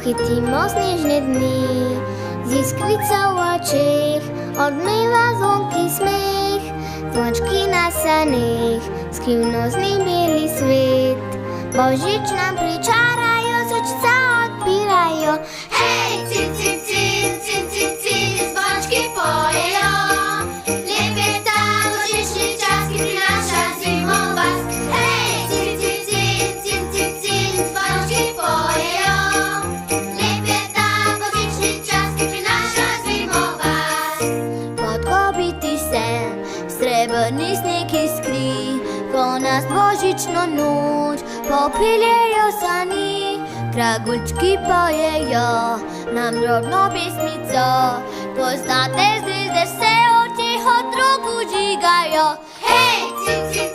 Chytimo snežné dny, z iskricou očích, odmýva zvonky smiech, zvončky nasaných, skrivnozný bielý svit. Božič nám pričárajú, srdca odpírajú. Hej, cin, cin, cin, cin, cin, cin, zvončky pojejo. Liepetá božičný čas, keď prináša zimová. Hej, cin, cin, cin, cin, cin, cin, zvončky pojejo. Liepetá božičný čas, keď prináša zimová. Podkopitý sen, srebrný sneh iskrí, ko nás božično núť, popiliejo sany, kraguľčky pojejo, nám drobno písmico, poznáte zde se o ticho trochu žigajo. Hej, cin, cin,